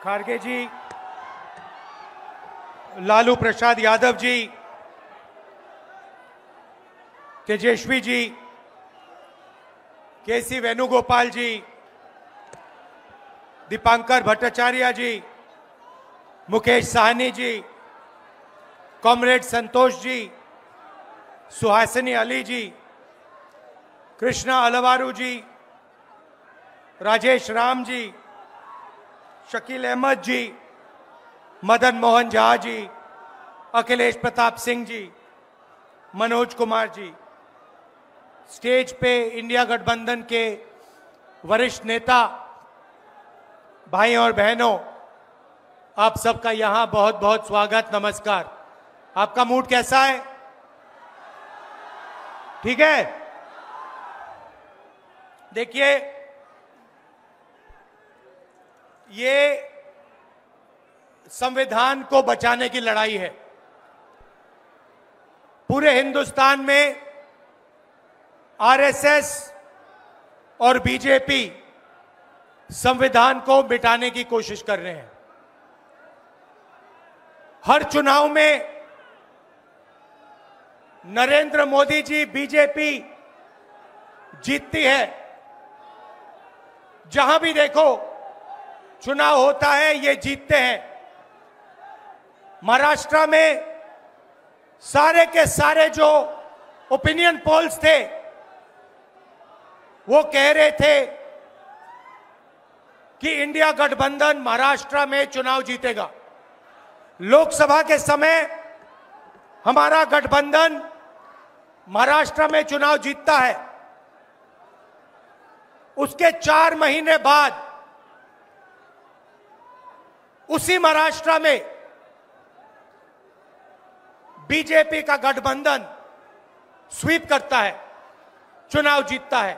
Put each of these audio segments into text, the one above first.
खारगे जी, लालू प्रसाद यादव जी, तेजस्वी जी, केसी वेणुगोपाल जी, दीपांकर भट्टाचार्य जी, Mukesh Sahni ji, comrade Santosh ji, Suhasini Ali जी, कृष्णा अलवारू जी, राजेश राम जी, शकील अहमद जी, Madan Mohan Jha ji, Akhilesh Pratap Singh ji, Manoj Kumar ji, stage पे India गठबंधन के वरिष्ठ नेता भाई और बहनों, आप सबका यहां बहुत बहुत स्वागत, नमस्कार। आपका मूड कैसा है? ठीक है। देखिए, ये संविधान को बचाने की लड़ाई है। पूरे हिंदुस्तान में आरएसएस और बीजेपी संविधान को मिटाने की कोशिश कर रहे हैं। हर चुनाव में नरेंद्र मोदी जी, बीजेपी जीतती है। जहां भी देखो चुनाव होता है, ये जीतते हैं। महाराष्ट्र में सारे के सारे जो ओपिनियन पोल्स थे वो कह रहे थे कि इंडिया गठबंधन महाराष्ट्र में चुनाव जीतेगा। लोकसभा के समय हमारा गठबंधन महाराष्ट्र में चुनाव जीतता है। उसके 4 महीने बाद उसी महाराष्ट्र में बीजेपी का गठबंधन स्वीप करता है, चुनाव जीतता है।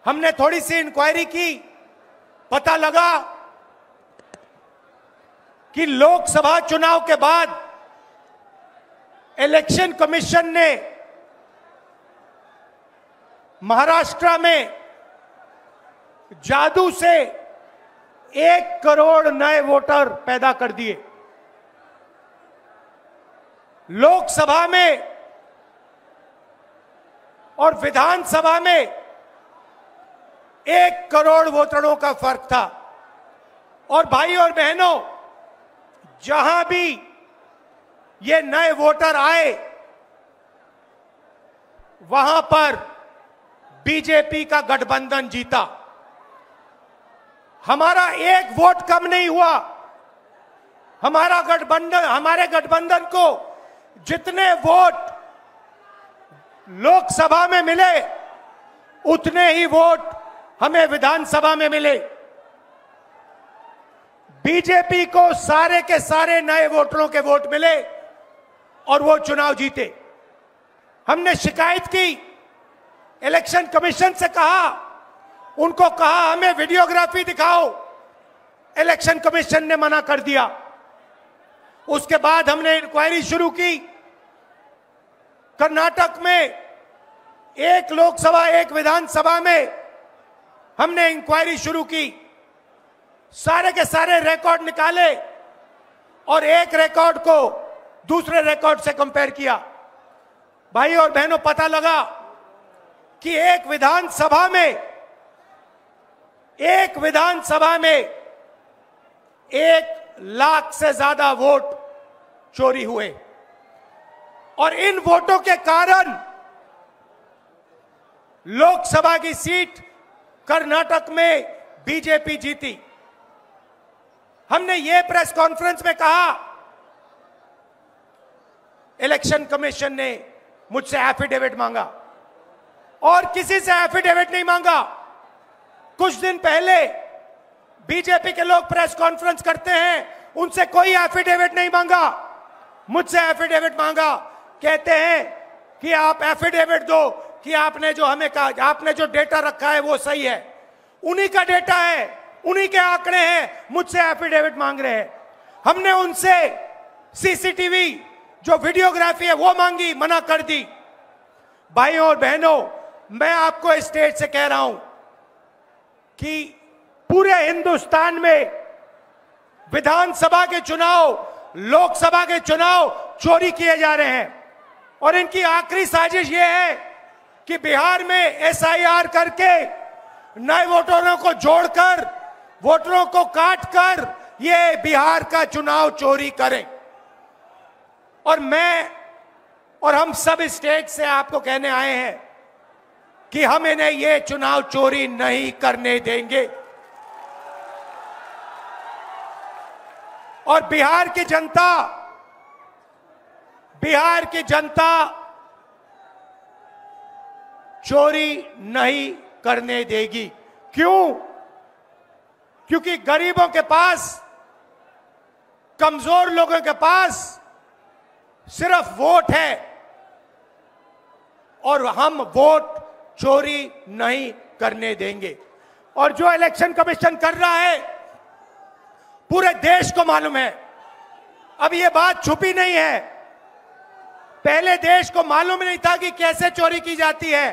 हमने थोड़ी सी इंक्वायरी की, पता लगा कि लोकसभा चुनाव के बाद इलेक्शन कमीशन ने महाराष्ट्र में जादू से 1 करोड़ नए वोटर पैदा कर दिए। लोकसभा में और विधानसभा में 1 करोड़ वोटरों का फर्क था। और भाई और बहनों, जहां भी ये नए वोटर आए, वहां पर बीजेपी का गठबंधन जीता। हमारा 1 वोट कम नहीं हुआ। हमारे गठबंधन को जितने वोट लोकसभा में मिले, उतने ही वोट हमें विधानसभा में मिले। बीजेपी को सारे के सारे नए वोटरों के वोट मिले और वो चुनाव जीते। हमने शिकायत की, इलेक्शन कमीशन से कहा, उनको कहा हमें वीडियोग्राफी दिखाओ। इलेक्शन कमीशन ने मना कर दिया। उसके बाद हमने इंक्वायरी शुरू की। कर्नाटक में 1 लोकसभा 1 विधानसभा में हमने इंक्वायरी शुरू की। सारे के सारे रिकॉर्ड निकाले और एक रिकॉर्ड को दूसरे रिकॉर्ड से कंपेयर किया। भाई और बहनों, पता लगा कि एक विधानसभा में 1 लाख से ज्यादा वोट चोरी हुए। और इन वोटों के कारण लोकसभा की सीट कर्नाटक में बीजेपी जीती। हमने ये प्रेस कॉन्फ्रेंस में कहा, इलेक्शन कमीशन ने मुझसे एफिडेविट मांगा और किसी से एफिडेविट नहीं मांगा। कुछ दिन पहले बीजेपी के लोग प्रेस कॉन्फ्रेंस करते हैं, उनसे कोई एफिडेविट नहीं मांगा, मुझसे एफिडेविट मांगा। कहते हैं कि आप एफिडेविट दो कि आपने जो हमें कहा, आपने जो डेटा रखा है वो सही है। उन्हीं का डेटा है, उन्हीं के आंकड़े हैं, मुझसे एफिडेविट मांग रहे हैं। हमने उनसे सीसीटीवी जो वीडियोग्राफी है वो मांगी, मना कर दी। भाइयों और बहनों, मैं आपको इस स्टेज से कह रहा हूं कि पूरे हिंदुस्तान में विधानसभा के चुनाव, लोकसभा के चुनाव चोरी किए जा रहे हैं। और इनकी आखिरी साजिश यह है कि बिहार में एसआईआर करके नए वोटरों को जोड़कर, वोटरों को काटकर ये बिहार का चुनाव चोरी करें। और मैं और हम सब स्टेट से आपको कहने आए हैं कि हम इन्हें ये चुनाव चोरी नहीं करने देंगे। और बिहार की जनता चोरी नहीं करने देगी। क्यों? क्योंकि गरीबों के पास, कमजोर लोगों के पास सिर्फ वोट है और हम वोट चोरी नहीं करने देंगे। और जो इलेक्शन कमीशन कर रहा है पूरे देश को मालूम है। अब ये बात छुपी नहीं है। पहले देश को मालूम नहीं था कि कैसे चोरी की जाती है।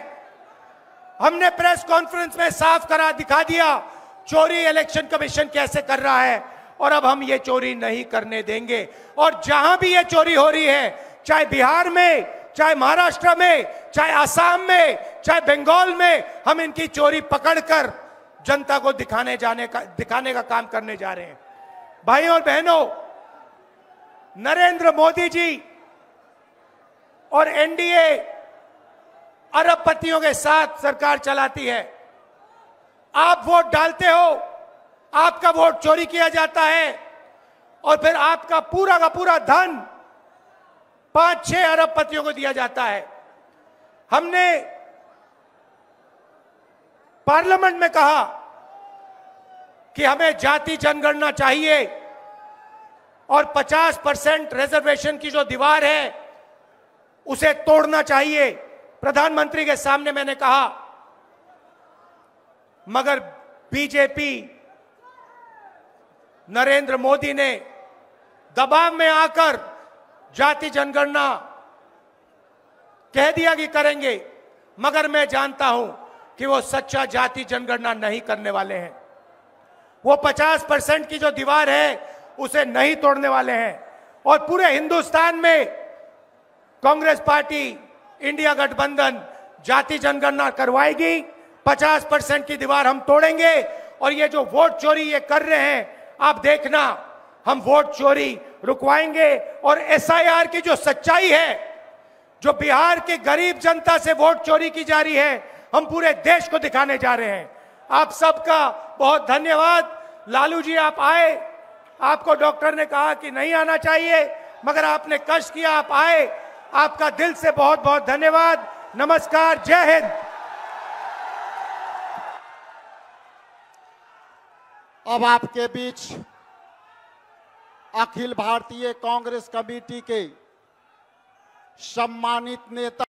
हमने प्रेस कॉन्फ्रेंस में साफ करा दिखा दिया चोरी इलेक्शन कमीशन कैसे कर रहा है। और अब हम ये चोरी नहीं करने देंगे। और जहां भी ये चोरी हो रही है, चाहे बिहार में, चाहे महाराष्ट्र में, चाहे आसाम में, चाहे बंगाल में, हम इनकी चोरी पकड़कर जनता को दिखाने का काम करने जा रहे हैं। भाइयों और बहनों, नरेंद्र मोदी जी और एनडीए अरबपतियों के साथ सरकार चलाती है। आप वोट डालते हो, आपका वोट चोरी किया जाता है और फिर आपका पूरा का पूरा धन 5-6 अरबपतियों को दिया जाता है। हमने पार्लियामेंट में कहा कि हमें जाति जनगणना चाहिए और 50% रिजर्वेशन की जो दीवार है उसे तोड़ना चाहिए। प्रधानमंत्री के सामने मैंने कहा, मगर बीजेपी, नरेंद्र मोदी ने दबाव में आकर जाति जनगणना कह दिया कि करेंगे। मगर मैं जानता हूं कि वो सच्चा जाति जनगणना नहीं करने वाले हैं। वो 50% की जो दीवार है उसे नहीं तोड़ने वाले हैं। और पूरे हिंदुस्तान में कांग्रेस पार्टी, इंडिया गठबंधन जाति जनगणना करवाएगी। 50% की दीवार हम तोड़ेंगे। और ये जो वोट चोरी ये कर रहे हैं, आप देखना, हम वोट चोरी रुकवाएंगे। और एसआईआर की जो सच्चाई है, जो बिहार के गरीब जनता से वोट चोरी की जा रही है, हम पूरे देश को दिखाने जा रहे हैं। आप सबका बहुत धन्यवाद। लालू जी, आप आए, आपको डॉक्टर ने कहा कि नहीं आना चाहिए, मगर आपने कष्ट किया, आप आए। आपका दिल से बहुत बहुत धन्यवाद। नमस्कार, जय हिंद। अब आपके बीच अखिल भारतीय कांग्रेस कमेटी के सम्मानित नेता